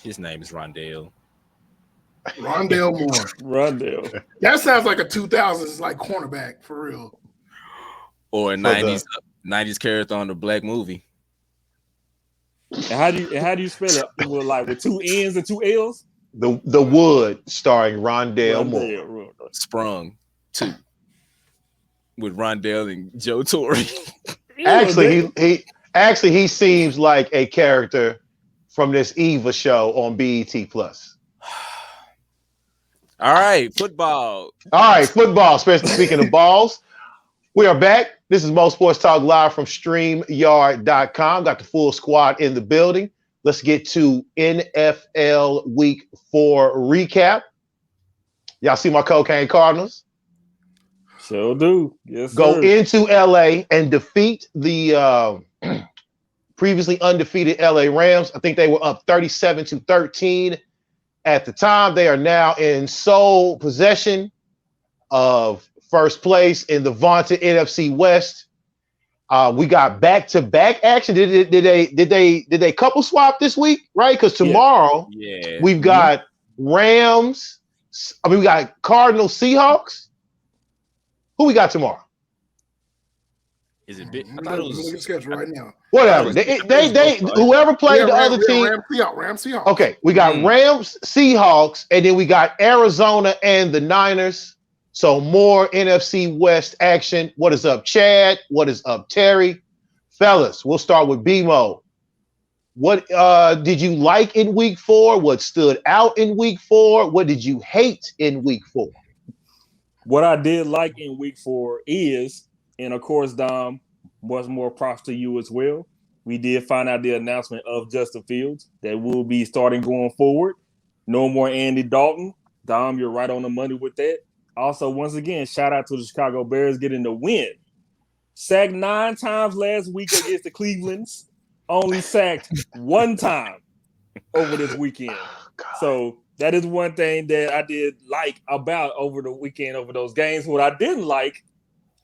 His name is Rondale. Rondale Moore. Rondale. That sounds like a 2000s like cornerback for real. Or a 90s character on the Black movie. And how do you spell it? With 2 N's and 2 L's? The Wood, starring Rondale Moore. Sprung 2 with Rondale and Joe Torre. Actually, he seems like a character from this Eva show on BET Plus. All right, football. Speaking of balls, we are back. This is Mo Sports Talk live from StreamYard.com. Got the full squad in the building. Let's get to NFL Week 4 recap. Y'all see my Cocaine Cardinals? Sure do. Yes, Go into LA and defeat the previously undefeated LA Rams. I think they were up 37-13 at the time. They are now in sole possession of first place in the vaunted NFC West. We got back-to-back action. Did they couple swap this week? Right? Because tomorrow we've got Rams. We got Cardinals, Seahawks. Who we got tomorrow? Is it big? I thought it was the schedule right now. Whatever. They whoever played the other team. Rams, Seahawks. Okay, we got Rams, Seahawks, and then we got Arizona and the Niners. So more NFC West action. What is up, Chad? What is up, Terry? Fellas, we'll start with BMO. What did you like in week 4? What stood out in week 4? What did you hate in week 4? What I did like in week 4 is, and of course, Dom, was more props to you as well. We did find out the announcement of Justin Fields that will be starting going forward. No more Andy Dalton. Dom, you're right on the money with that. Also, once again, shout out to the Chicago Bears getting the win. Sacked 9 times last week against the Clevelands. Only sacked 1 time over this weekend. So that is one thing that I did like about over the weekend, over those games. What I didn't like,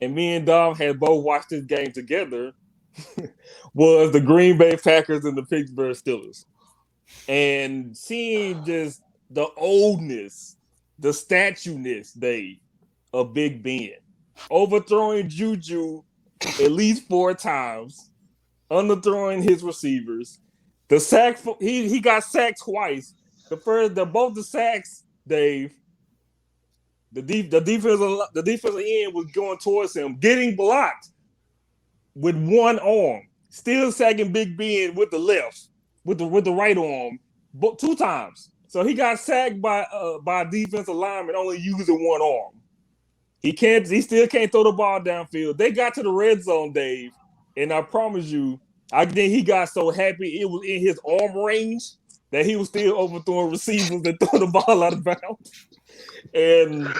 and me and Dom had both watched this game together, was the Green Bay Packers and the Pittsburgh Steelers. And seeing just the oldness, the statueness, Dave, of Big Ben. Overthrowing Juju at least 4 times, underthrowing his receivers. The sack, he got sacked twice. Both the sacks, Dave, the defensive end was going towards him, getting blocked with one arm, still sacking Big Ben with the left, with the right arm, 2 times. So he got sacked by a defensive lineman only using one arm. He still can't throw the ball downfield. They got to the red zone, Dave, and I promise you, I think he got so happy it was in his arm range that he was still overthrowing receivers and throwing the ball out of bounds. And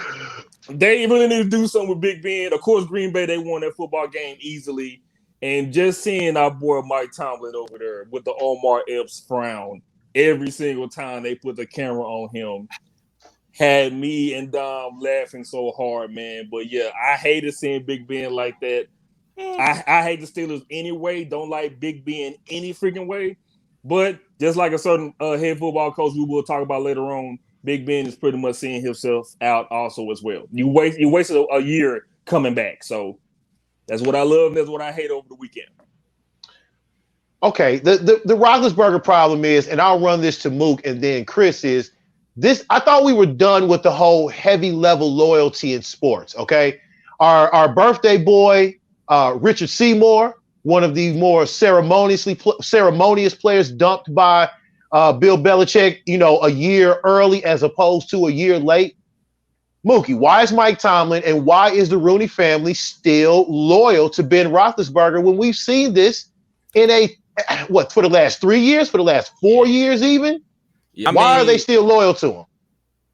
they really need to do something with Big Ben. Of course, Green Bay, they won that football game easily. And just seeing our boy Mike Tomlin over there with the Omar Epps frown every single time they put the camera on him had me and Dom laughing so hard, man. But yeah, I hated seeing Big Ben like that. I hate the Steelers anyway. Don't like Big Ben any freaking way. But just like a certain head football coach we will talk about later on, Big Ben is pretty much seeing himself out also as well. You wasted a year coming back. So that's what I love and that's what I hate over the weekend. Okay, the Roethlisberger problem is, and I'll run this to Mook and then Chris, is this. I thought we were done with the whole heavy level loyalty in sports, okay? Our birthday boy, Richard Seymour, one of the more ceremonious players dumped by Bill Belichick, a year early as opposed to a year late. Mookie, why is Mike Tomlin and why is the Rooney family still loyal to Ben Roethlisberger when we've seen this in for the last 3 years, for the last 4 years even? Yeah, why are they still loyal to him?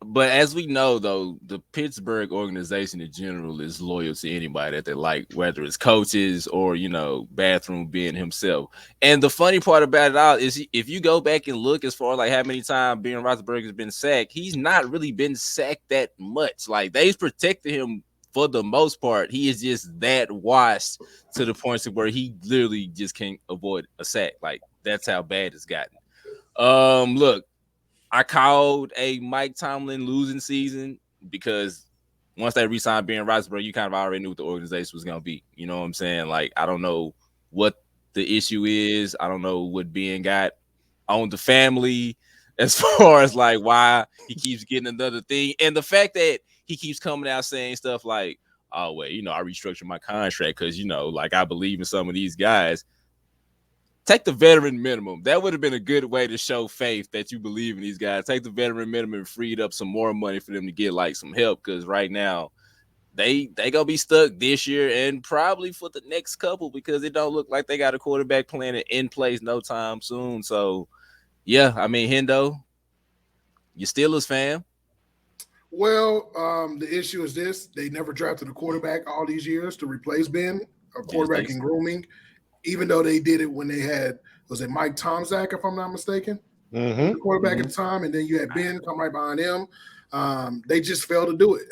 But as we know, though, the Pittsburgh organization in general is loyal to anybody that they like, whether it's coaches or, Bathroom Ben himself. And the funny part about it all is if you go back and look as far as like how many times Ben Roethlisberger has been sacked, he's not really been sacked that much. Like they've protected him for the most part. He is just that washed to the point where he literally just can't avoid a sack. Like that's how bad it's gotten. Look, I called a Mike Tomlin losing season because once they re-signed Ben Roethlisberger, you kind of already knew what the organization was going to be. You know what I'm saying? Like, I don't know what the issue is. I don't know what Ben got on the family as far as like why he keeps getting another thing. And the fact that he keeps coming out saying stuff like, oh, wait, I restructured my contract because, like I believe in some of these guys. Take the veteran minimum. That would have been a good way to show faith that you believe in these guys. Take the veteran minimum and freed up some more money for them to get like some help. Because right now, they gonna be stuck this year and probably for the next couple because it don't look like they got a quarterback plan in place no time soon. So, yeah, I mean, Hendo, you Steelers fan. Well, the issue is this: they never drafted a quarterback all these years to replace Ben, a quarterback in grooming. Even though they did it when they had, was it Mike Tomczak, if I'm not mistaken, the quarterback at the time, and then you had Ben come right behind him. They just failed to do it.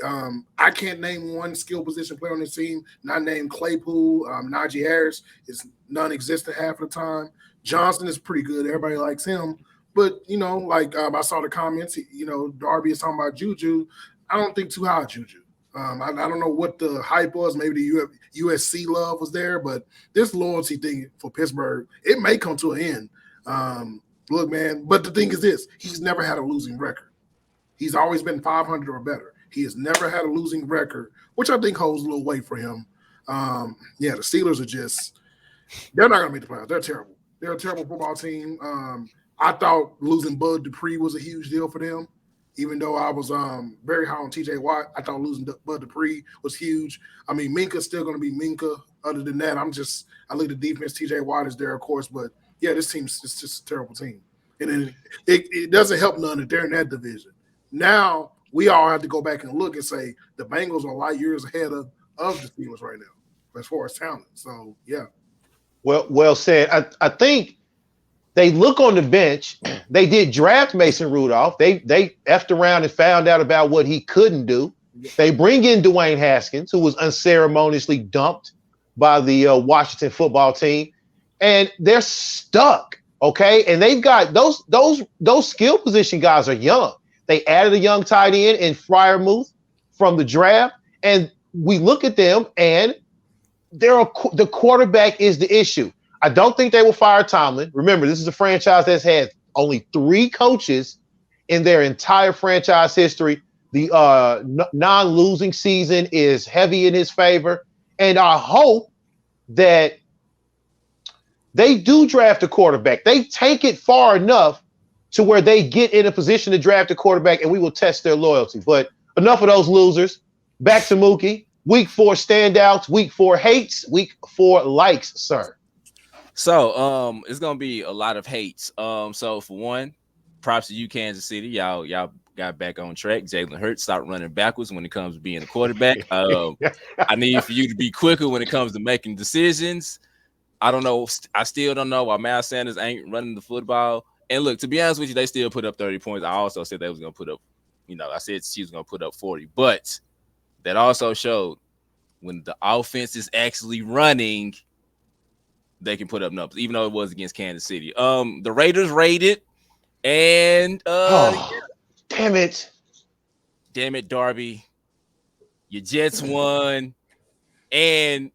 I can't name one skill position player on this team, not named Claypool. Najee Harris is non-existent half of the time. Johnson is pretty good. Everybody likes him. But, I saw the comments, Darby is talking about Juju. I don't think too high of Juju. I don't know what the hype was. Maybe the USC love was there, but this loyalty thing for Pittsburgh, it may come to an end. Look, man, but the thing is this: he's never had a losing record. He's always been 500 or better. He has never had a losing record, which I think holds a little weight for him. The Steelers are they're not going to make the playoffs. They're terrible. They're a terrible football team. I thought losing Bud Dupree was a huge deal for them. Even though I was very high on TJ Watt, I thought losing Bud Dupree was huge. I mean, Minka's still going to be Minka. Other than that, I look at the defense. TJ Watt is there, of course. But, yeah, this team's just a terrible team. And it doesn't help none that they're in that division. Now, we all have to go back and look and say the Bengals are light years ahead of the Steelers right now as far as talent. So, yeah. Well said. I think they look on the bench. They did draft Mason Rudolph. They effed around and found out about what he couldn't do. They bring in Dwayne Haskins, who was unceremoniously dumped by the Washington football team, and they're stuck. Okay, and they've got those skill position guys are young. They added a young tight end in Freiermuth from the draft, and we look at them, and the quarterback is the issue. I don't think they will fire Tomlin. Remember, this is a franchise that's had only 3 coaches in their entire franchise history. The non-losing season is heavy in his favor. And I hope that they do draft a quarterback. They take it far enough to where they get in a position to draft a quarterback, and we will test their loyalty. But enough of those losers. Back to Mookie. Week 4 standouts, week 4 hates, week 4 likes, sir. So it's gonna be a lot of hates. So for one, props to you, Kansas City. Y'all got back on track. Jalen Hurts stopped running backwards when it comes to being a quarterback. I need for you to be quicker when it comes to making decisions. I don't know. I still don't know why Miles Sanders ain't running the football. And look, to be honest with you, they still put up 30 points. I also said they was gonna put up, I said she was gonna put up 40, but that also showed when the offense is actually running, they can put up numbers, even though it was against Kansas City. The Raiders raided, and damn it, Darby, your Jets won, and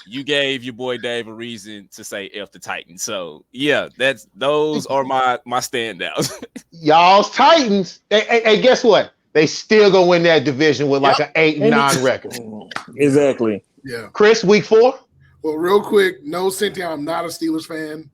you gave your boy Dave a reason to say F the Titans. So yeah, those are my standouts. Y'all's Titans. Hey, guess what? They still gonna win that division with like an 8-9 record. Exactly. Yeah. Chris, week 4. Well, real quick, no, Cynthia, I'm not a Steelers fan.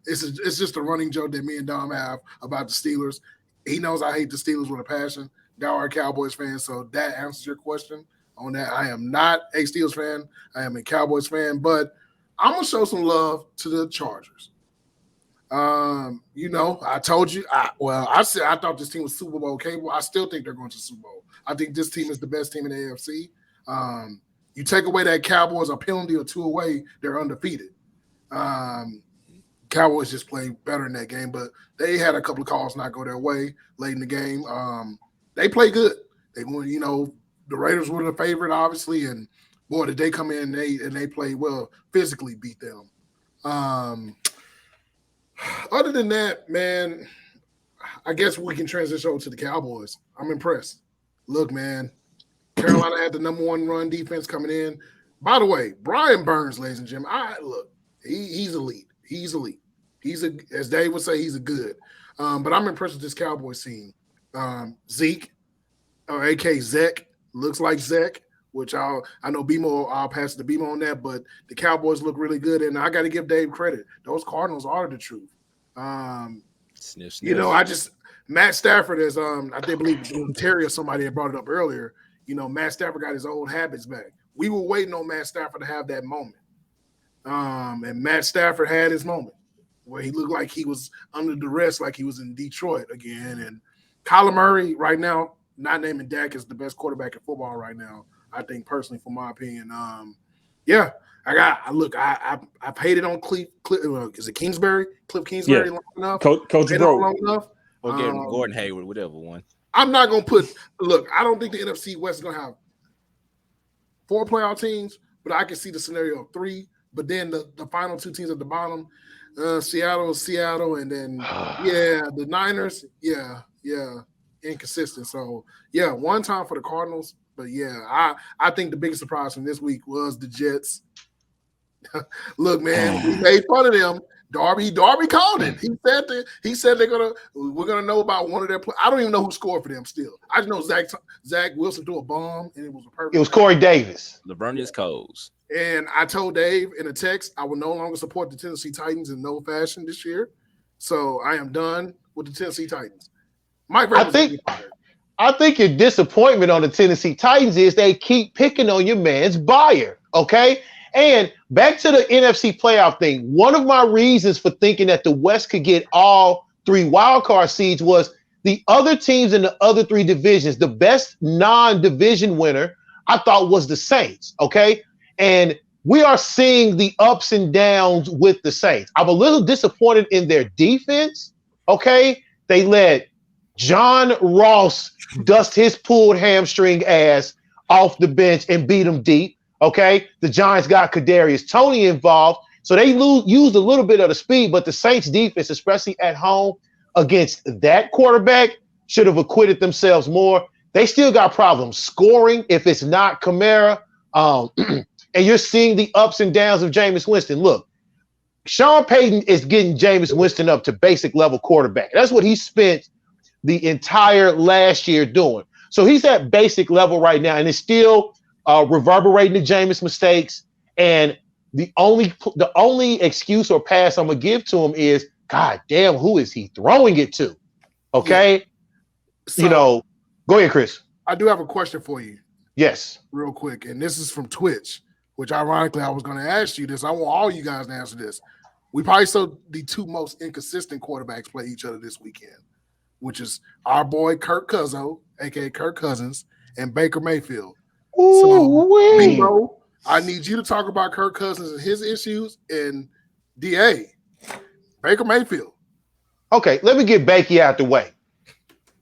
It's just a running joke that me and Dom have about the Steelers. He knows I hate the Steelers with a passion. Y'all are a Cowboys fan, so that answers your question on that. I am not a Steelers fan. I am a Cowboys fan, but I'm gonna show some love to the Chargers. I told you. I said I thought this team was Super Bowl capable. I still think they're going to the Super Bowl. I think this team is the best team in the AFC. You take away that Cowboys a penalty or 2 away, they're undefeated. Cowboys just played better in that game, but they had a couple of calls not go their way late in the game. They play good. They won. The Raiders were the favorite, obviously, and boy, did they come in and they played well, physically beat them. Other than that, man, I guess we can transition over to the Cowboys. I'm impressed. Look, man, Carolina had the number one run defense coming in. By the way, Brian Burns, ladies and gentlemen, he's elite. He's elite. As Dave would say, he's a good. But I'm impressed with this Cowboys team. Zeke, or AK Zek, looks like Zek, which I know BMO, I'll pass it to BMO on that, but the Cowboys look really good, and I got to give Dave credit. Those Cardinals are the truth. Sniff, sniff. You know, Matt Stafford is I believe Terry or somebody had brought it up earlier. You know, Matt Stafford got his old habits back. We were waiting on Matt Stafford to have that moment. And Matt Stafford had his moment where he looked like he was under duress, like he was in Detroit again. And Kyler Murray right now, not naming Dak is the best quarterback in football right now, I think personally, from my opinion. I paid it on Cliff is it Kingsbury? Cliff Kingsbury long enough? Coach Bro. Long enough? Or get Gordon Hayward, whatever one. I'm not going to I don't think the NFC West is going to have 4 playoff teams, but I can see the scenario of 3. But then the final 2 teams at the bottom, Seattle, and then, the Niners, inconsistent. So, one time for the Cardinals. But, I think the biggest surprise from this week was the Jets. Look, man, we made fun of them. Darby called it. He said we're gonna know about one of their. I don't even know who scored for them. Still, I just know Zach Wilson threw a bomb and it was a perfect. It was Corey Davis. Lavernius Coles. And I told Dave in a text I will no longer support the Tennessee Titans in no fashion this year. So I am done with the Tennessee Titans. Mike Vrabel I think your disappointment on the Tennessee Titans is they keep picking on your man's Bayer. Okay. And back to the NFC playoff thing, one of my reasons for thinking that the West could get all 3 wildcard seeds was the other teams in the other 3 divisions. The best non-division winner, I thought, was the Saints, okay? And we are seeing the ups and downs with the Saints. I'm a little disappointed in their defense, okay? They let John Ross dust his pulled hamstring ass off the bench and beat him deep. Okay, the Giants got Kadarius Toney involved, so they used a little bit of the speed, but the Saints defense, especially at home against that quarterback, should have acquitted themselves more. They still got problems scoring if it's not Kamara, and you're seeing the ups and downs of Jameis Winston. Look, Sean Payton is getting Jameis Winston up to basic level quarterback. That's what he spent the entire last year doing. So he's at basic level right now, and it's still reverberating the Jameis mistakes. And the only excuse or pass I'm gonna give to him is, God damn, who is he throwing it to? Okay, So, go ahead, Chris. I do have a question for you. Yes, real quick, and this is from Twitch, which ironically I was going to ask you this. I want all you guys to answer this. We probably saw the 2 most inconsistent quarterbacks play each other this weekend, which is our boy Kirk Cousins, aka Kirk Cousins, and Baker Mayfield. So, I need you to talk about Kirk Cousins and his issues, and DA, Baker Mayfield. Okay, let me get Bakey out the way.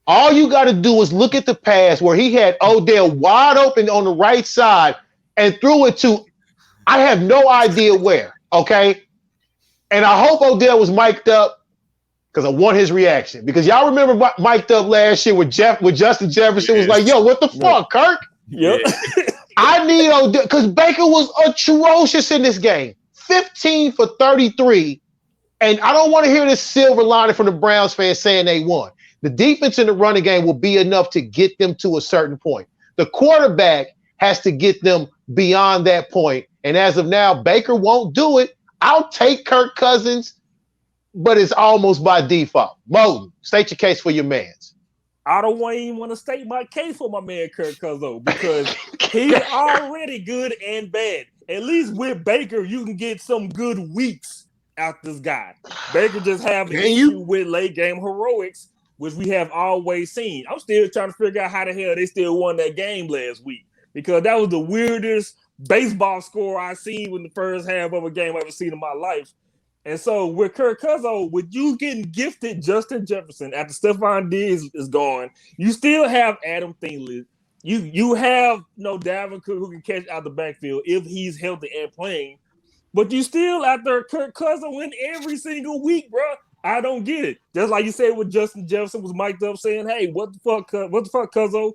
All you got to do is look at the pass where he had Odell wide open on the right side and threw it to, I have no idea where, okay? And I hope Odell was mic'd up because I want his reaction. Because y'all remember mic'd up last year with Justin Jefferson was like, yo, what the fuck, Kirk? Yep. I need Odell because Baker was atrocious in this game. 15 for 33. And I don't want to hear this silver lining from the Browns fans saying they won. The defense in the running game will be enough to get them to a certain point. The quarterback has to get them beyond that point. And as of now, Baker won't do it. I'll take Kirk Cousins, but it's almost by default. Moten, state your case for your mans. I don't even want to state my case for my man Kirk Cousins because he's already good and bad. At least with Baker, you can get some good weeks out this guy. Baker just have an issue with late game heroics, which we have always seen. I'm still trying to figure out how the hell they still won that game last week because that was the weirdest baseball score I've seen in the first half of a game I've ever seen in my life. And so with Kirk Cousins, with you getting gifted Justin Jefferson after Stephon Diggs is gone, you still have Adam Thielen. You have Dalvin Cook who can catch out the backfield if he's healthy and playing. But you still out there, Kirk Cousins win every single week, bro. I don't get it. Just like you said with Justin Jefferson was mic'd up saying, hey, what the fuck, Cuzzo?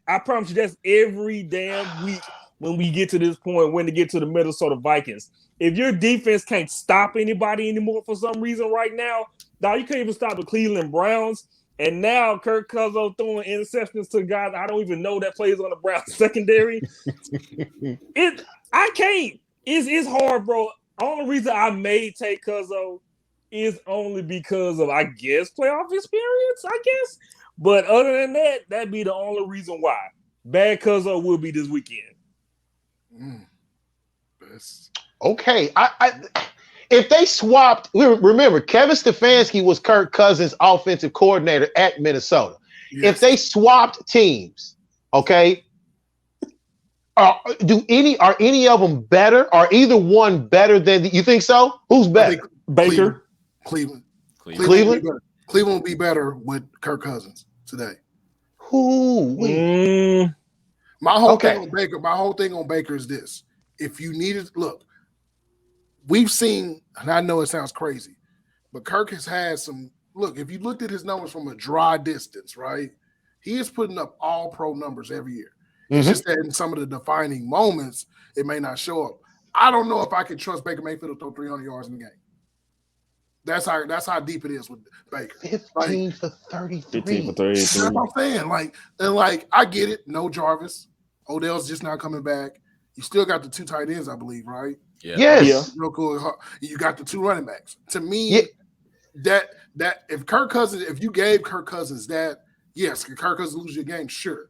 I promise you, that's every damn week when we get to this point, when to get to the Minnesota Vikings. If your defense can't stop anybody anymore for some reason right now, you can't even stop the Cleveland Browns. And now Kirk Cousins throwing interceptions to guys I don't even know that plays on the Browns secondary. I can't. It's hard, bro. Only reason I may take Cousins is only because of, I guess, playoff experience, I guess. But other than that, that'd be the only reason why. Bad Cousins will be this weekend. Okay. If they swapped, remember, Kevin Stefanski was Kirk Cousins' offensive coordinator at Minnesota. Yes. If they swapped teams, okay, are any of them better? Are either one better than you think so? Who's better? Baker. Cleveland will be better with Kirk Cousins today. My whole thing on Baker is this. If you needed, look, we've seen, and I know it sounds crazy, but Kirk has had some, look, if you looked at his numbers from a dry distance, right, he is putting up all pro numbers every year. It's just that in some of the defining moments, it may not show up. I don't know if I can trust Baker Mayfield to throw 300 yards in the game. That's how deep it is with Baker. 15 for 33. That's what I'm saying. I get it. No Jarvis. Odell's just not coming back. You still got the 2 tight ends, I believe, right? Yeah. Yes. Yeah. Real cool. You got the 2 running backs. To me, that if you gave Kirk Cousins that, yes, can Kirk Cousins lose your game? Sure.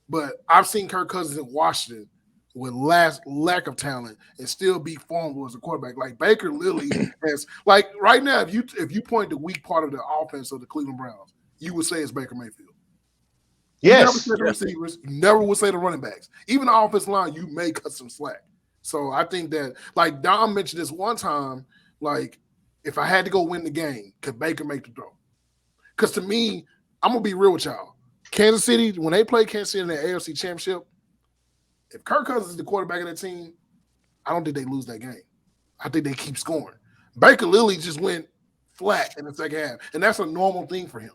But I've seen Kirk Cousins in Washington with lack of talent and still be formidable as a quarterback. Like Baker literally has, like right now, if you point the weak part of the offense of the Cleveland Browns, you would say it's Baker Mayfield. Yes. You never say the receivers, you never would say the running backs. Even the offensive line, you may cut some slack. So I think that, like Dom mentioned this one time, like if I had to go win the game, could Baker make the throw? Because to me, I'm gonna be real with y'all. Kansas City, when they play Kansas City in the AFC Championship, if Kirk Cousins is the quarterback of that team, I don't think they lose that game. I think they keep scoring. Baker literally just went flat in the second half, and that's a normal thing for him.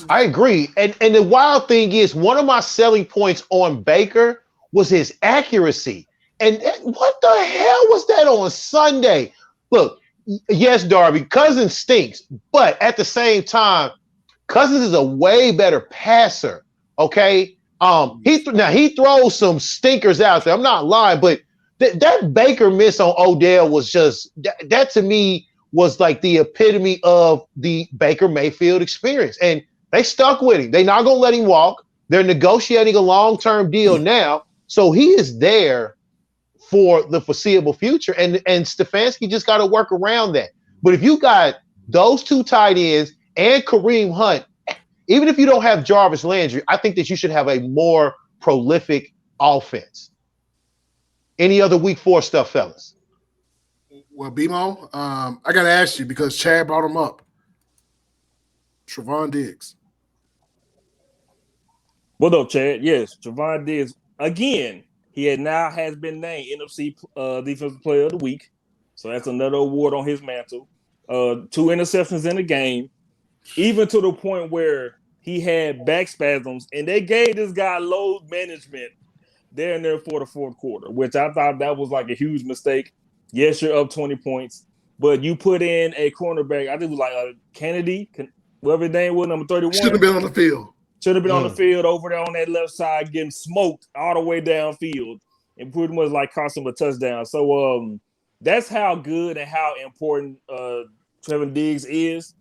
I agree. And the wild thing is, one of my selling points on Baker was his accuracy. And what the hell was that on Sunday? Look, yes, Darby, Cousins stinks, but at the same time, Cousins is a way better passer. Okay, he throws some stinkers out there. I'm not lying, but that Baker miss on Odell was just that to me was like the epitome of the Baker Mayfield experience, and they stuck with him. They're not gonna let him walk. They're negotiating a long-term deal now, so he is there for the foreseeable future, and Stefanski just got to work around that. But if you got those 2 tight ends and Kareem Hunt, even if you don't have Jarvis Landry, I think that you should have a more prolific offense. Any other week 4 stuff, fellas? Well, BMO, I got to ask you because Chad brought him up. Trevon Diggs. What up, Chad? Yes, Trevon Diggs. Again, he has been named NFC Defensive Player of the Week. So that's another award on his mantle. 2 interceptions in the game, even to the point where he had back spasms, and they gave this guy load management there and there for the fourth quarter, which I thought that was like a huge mistake. Yes, you're up 20 points, but you put in a cornerback, I think it was like Kennedy, whatever his name was, number 31. Should have been on the field. Should have been on the field over there on that left side, getting smoked all the way downfield, and pretty much like cost him a touchdown. So that's how good and how important Trevon Diggs is.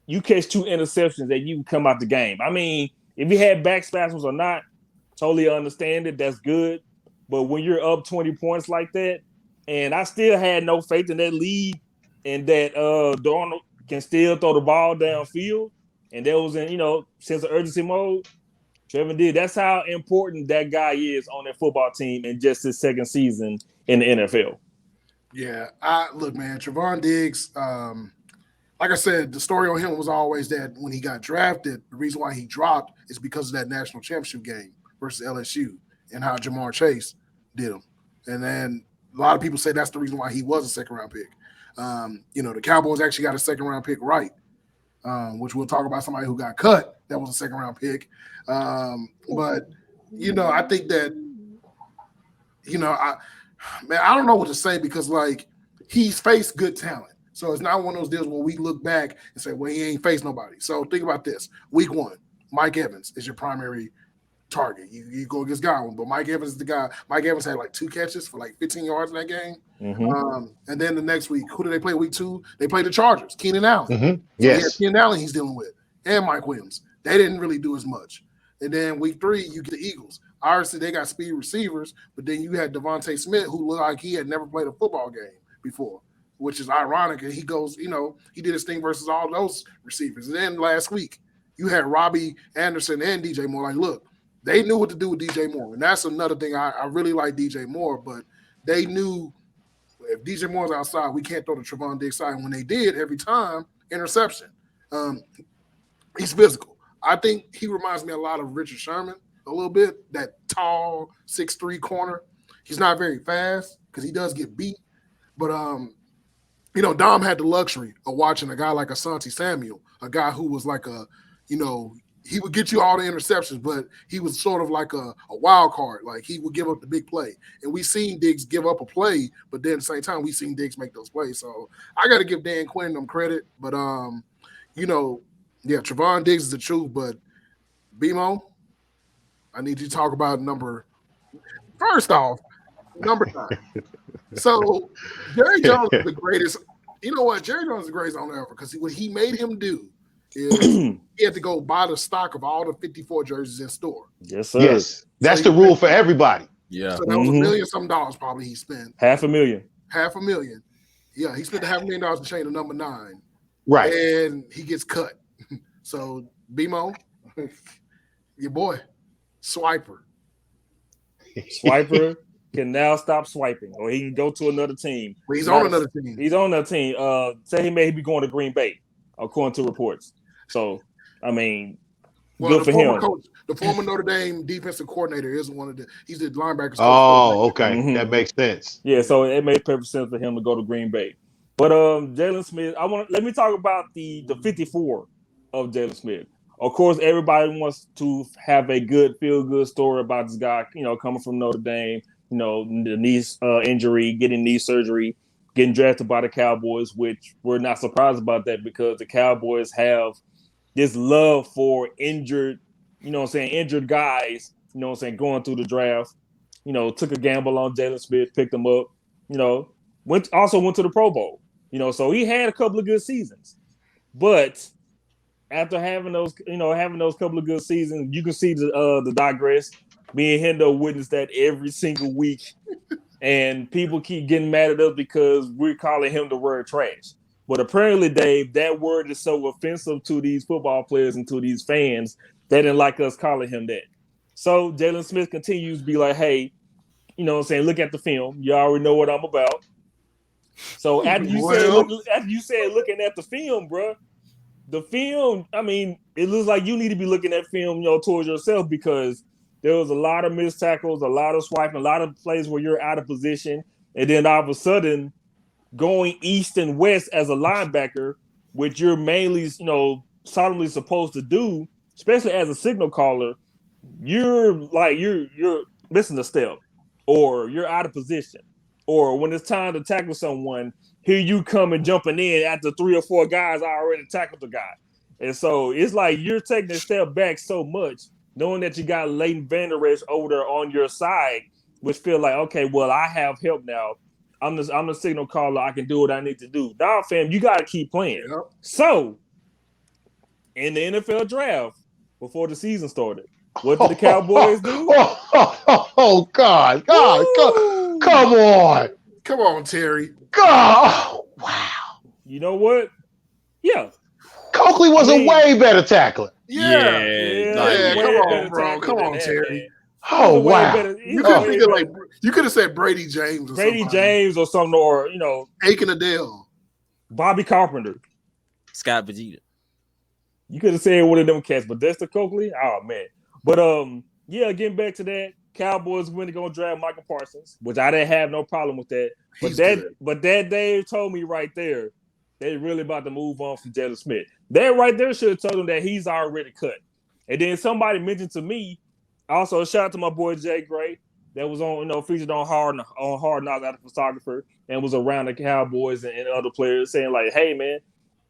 You catch 2 interceptions that you can come out the game. I mean, if you had back spasms or not, totally understand it. That's good. But when you're up 20 points like that, and I still had no faith in that lead and that Darnold can still throw the ball downfield, and that was in, sense of urgency mode, Trevon Diggs, that's how important that guy is on that football team in just his second season in the NFL. Yeah, look, man, Trevon Diggs, like I said, the story on him was always that when he got drafted, the reason why he dropped is because of that national championship game versus LSU and how Jamar Chase did him. And then a lot of people say that's the reason why he was a second-round pick. The Cowboys actually got a second round pick right, which we'll talk about somebody who got cut. That was a second round pick. But I think that, I don't know what to say because like he's faced good talent. So it's not one of those deals where we look back and say, well, he ain't faced nobody. So think about this. Week 1, Mike Evans is your primary target. You go against Godwin, but Mike Evans is the guy. Mike Evans had like 2 catches for like 15 yards in that game. Mm-hmm. And then the next week, who did they play week 2? They played the Chargers, Keenan Allen. Mm-hmm. So Yes. Keenan Allen he's dealing with, and Mike Williams. They didn't really do as much. And then week 3, you get the Eagles. Obviously, they got speed receivers, but then you had Devontae Smith, who looked like he had never played a football game before, which is ironic. And he goes, he did his thing versus all those receivers. And then last week, you had Robbie Anderson and DJ Moore. Like, look, they knew what to do with DJ Moore. And that's another thing. I really like DJ Moore, but they knew if DJ Moore's outside, we can't throw the Trevon Diggs side. And when they did, every time, interception. He's physical. I think he reminds me a lot of Richard Sherman a little bit, that tall 6'3" corner. He's not very fast because he does get beat. But, Dom had the luxury of watching a guy like Asante Samuel, a guy who was like he would get you all the interceptions, but he was sort of like a wild card. Like he would give up the big play. And we seen Diggs give up a play, but then at the same time, we seen Diggs make those plays. So I got to give Dan Quinn them credit. But, Trevon Diggs is the truth. But, BMO, I need you to talk about number 9. So Jerry Jones is the greatest. You know what? Jerry Jones is the greatest owner ever because what he made him do is he had to go buy the stock of all the 54 jerseys in store. Yes, sir. Yes. That's the rule for everybody. Yeah. So that was $1 million some probably he spent. $500,000. $500,000. Yeah, he spent $500,000 to change to number 9. Right. And he gets cut. So BMO, your boy, Swiper can now stop swiping, or he can go to another team. But he's on another team. He's on another team. Say he may be going to Green Bay, according to reports. So, I mean, good for him. Coach, the former Notre Dame defensive coordinator is one of he's the linebackers. Oh, okay. Mm-hmm. That makes sense. Yeah, so it made perfect sense for him to go to Green Bay. But Jalen Smith, let me talk about the 54 of Jalen Smith. Of course, everybody wants to have a good, feel-good story about this guy, coming from Notre Dame, the knee injury, getting knee surgery, getting drafted by the Cowboys, which we're not surprised about that because the Cowboys have this love for injured guys, going through the draft. Took a gamble on Jalen Smith, picked him up, went to the Pro Bowl, so he had a couple of good seasons. But after having those couple of good seasons, you can see the digress. Me and Hendo witness that every single week, and people keep getting mad at us because we're calling him the word trash. But apparently, Dave, that word is so offensive to these football players and to these fans, they didn't like us calling him that. So Jalen Smith continues to be like, hey, look at the film. You already know what I'm about. So after you said looking at the film, bro, the film, I mean, it looks like you need to be looking at film, towards yourself because there was a lot of missed tackles, a lot of swiping, a lot of plays where you're out of position. And then all of a sudden, going east and west as a linebacker, which you're mainly, solemnly supposed to do, especially as a signal caller, you're missing a step or you're out of position. Or when it's time to tackle someone, here you come and jumping in after 3 or 4 guys already tackled the guy. And so it's like you're taking a step back so much, knowing that you got Leighton Vander Esch over there on your side, which feel like, okay, well, I have help now. I'm the signal caller. I can do what I need to do. Nah, fam, you got to keep playing. Yep. So, in the NFL draft, before the season started, what did the Cowboys do? Oh, God. Come on. Come on, Terry. God. Wow. You know what? Yeah. Coakley was a way better tackler. Yeah. Come on, bro. Come on, Terry. Oh, wow. You could have said Brady James or something. Or, Aiken Adele. Bobby Carpenter. Scott Vegeta. You could have said one of them cats, but Dexter Coakley? Oh, man. But, getting back to that, Cowboys went to go draft Michael Parsons, which I didn't have no problem with that. But that Dave told me right there, they really about to move on from Jalen Smith. That right there should have told him that he's already cut. And then somebody mentioned to me, also shout out to my boy Jay Gray, that was on, featured on Hard Knocks as a photographer and was around the Cowboys and other players saying like, hey man,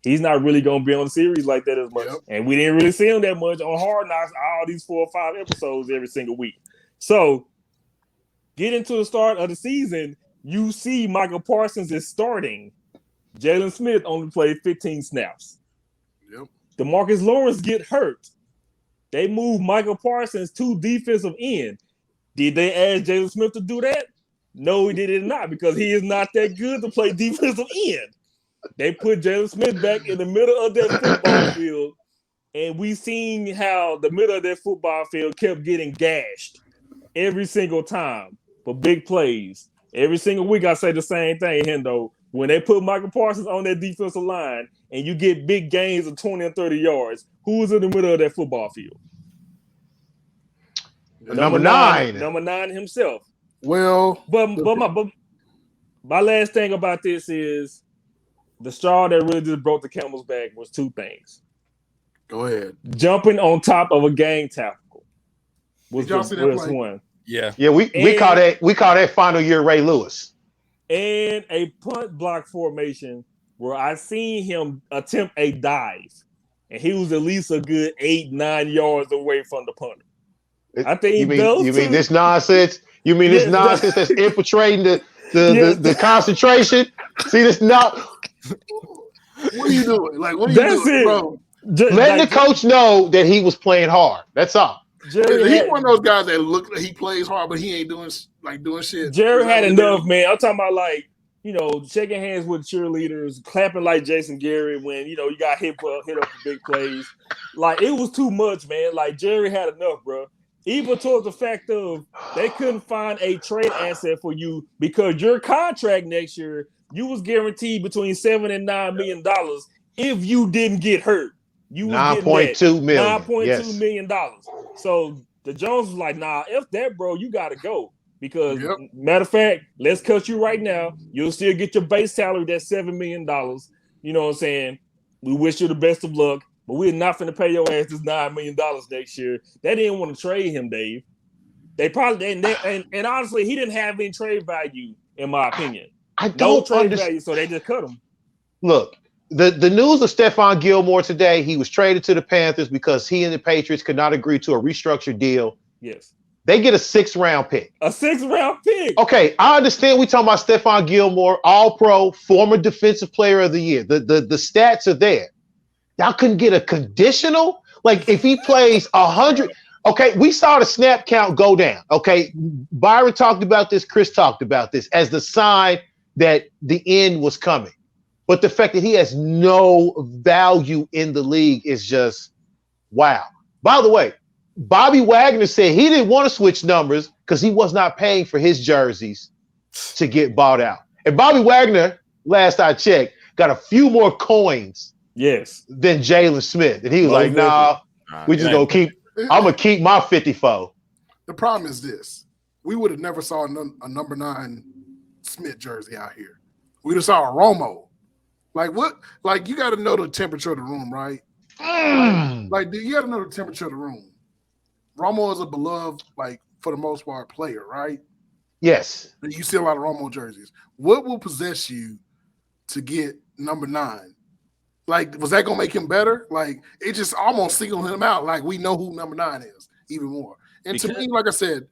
he's not really gonna be on the series like that as much. Yep. And we didn't really see him that much on Hard Knocks, all these 4 or 5 episodes every single week. So get into the start of the season, you see Michael Parsons is starting. Jalen Smith only played 15 snaps. Yep. DeMarcus Lawrence get hurt. They moved Michael Parsons to defensive end. Did they ask Jalen Smith to do that? No, he did it not, because he is not that good to play defensive end. They put Jalen Smith back in the middle of that football field, and we seen how the middle of that football field kept getting gashed every single time for big plays. Every single week I say the same thing, Hendo. When they put Michael Parsons on that defensive line and you get big gains of 20 and 30 yards, who's in the middle of that football field? Number 9. Number 9 himself. Well, but my last thing about this is the straw that really just broke the camel's back was 2 things. Go ahead. Jumping on top of a gang tackle was one. Yeah. We call that final year Ray Lewis. And a punt block formation where I seen him attempt a dive, and he was at least a good 8-9 yards away from the punter. I think you mean this nonsense? You mean this nonsense that's infiltrating the concentration? See this not. What are you doing? Like, what are you doing, bro? Letting the coach know that he was playing hard. That's all. He's one of those guys that look like he plays hard, but he ain't doing shit. Jerry had enough, man. I'm talking about shaking hands with cheerleaders, clapping like Jason Garrett when you got hit up for big plays. Like, it was too much, man. Like, Jerry had enough, bro. Even towards the fact of they couldn't find a trade asset for you because your contract next year, you was guaranteed between $7 and $9 million if you didn't get hurt. You was $9.2 million. $9.2 million. So the Jones was like, nah, if that, bro, you got to go. Because, matter of fact, let's cut you right now. You'll still get your base salary, that's $7 million. You know what I'm saying? We wish you the best of luck, but we're not going to pay your ass this $9 million next year. They didn't want to trade him, Dave. They probably and honestly, he didn't have any trade value, in my opinion. I don't trade value, so they just cut him. Look, the news of Stephon Gilmore today, he was traded to the Panthers because he and the Patriots could not agree to a restructured deal. Yes. They get a 6th-round pick. A 6th-round pick. Okay, I understand we talking about Stephon Gilmore, all-pro, former defensive player of the year. The stats are there. Y'all couldn't get a conditional? Like, if he plays 100 – okay, we saw the snap count go down. Okay, Byron talked about this. Chris talked about this as the sign that the end was coming. But the fact that he has no value in the league is just wow. By the way, Bobby Wagner said he didn't want to switch numbers because he was not paying for his jerseys to get bought out. And Bobby Wagner, last I checked, got a few more coins than Jalen Smith. And he was like, nah, we just going to keep – I'm going to keep my 54. The problem is this. We would have never saw a number 9 Smith jersey out here. We just saw a Romo. Like, what? Like, you got to know the temperature of the room, right? Like, you got to know the temperature of the room. Romo is a beloved, like, for the most part, player, right? Yes. You see a lot of Romo jerseys. What will possess you to get number 9? Like, was that going to make him better? Like, it just almost singled him out. Like, we know who number 9 is even more. And to me, like I said,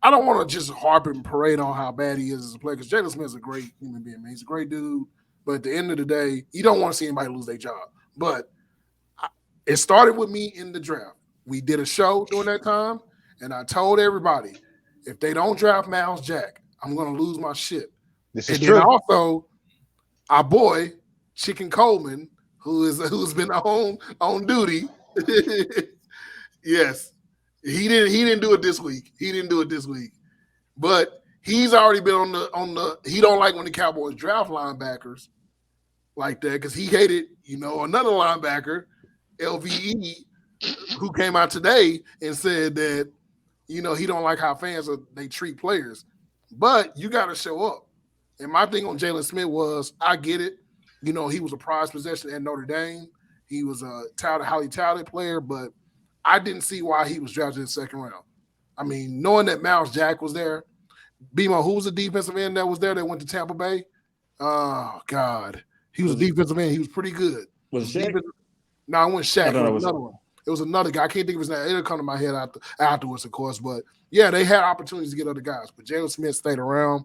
I don't want to just harp and parade on how bad he is as a player because Jalen Smith's a great human being, man. He's a great dude. But at the end of the day, you don't want to see anybody lose their job. But it started with me in the draft. We did a show during that time, and I told everybody, if they don't draft Miles Jack, I'm going to lose my shit. This is true. And also, our boy, Chicken Coleman, who's been on duty, yes, he didn't do it this week. But he's already been on the. He don't like when the Cowboys draft linebackers like that because he hated, another linebacker, LVE, who came out today and said that, he don't like how fans they treat players. But you got to show up. And my thing on Jalen Smith was, I get it. He was a prized possession at Notre Dame. He was a highly talented player, but I didn't see why he was drafted in the second round. I mean, knowing that Miles Jack was there, BMO, who was the defensive end that was there that went to Tampa Bay? Oh, God. He was a defensive end. He was pretty good. Was it Shaq? No, it wasn't Shaq. It was another it. one. It was another guy. I can't think of his name. It'll come to my head afterwards, of course. But, yeah, they had opportunities to get other guys. But Jalen Smith stayed around.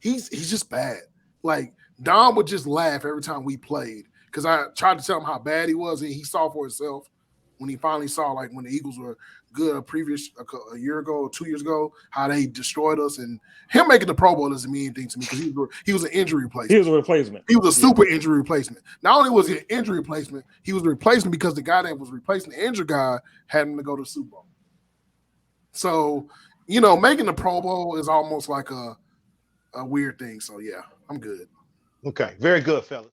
He's just bad. Like, Dom would just laugh every time we played because I tried to tell him how bad he was, and he saw for himself when he finally saw, like, when the Eagles were good a year ago or 2 years ago, how they destroyed us. And him making the Pro Bowl doesn't mean anything to me because he was an injury replacement. He was a replacement. He was a super injury replacement. Not only was he an injury replacement, he was a replacement because the guy that was replacing the injured guy had him to go to the Super Bowl. So, making the Pro Bowl is almost like a weird thing. So, yeah, I'm good. Okay, very good, fellas.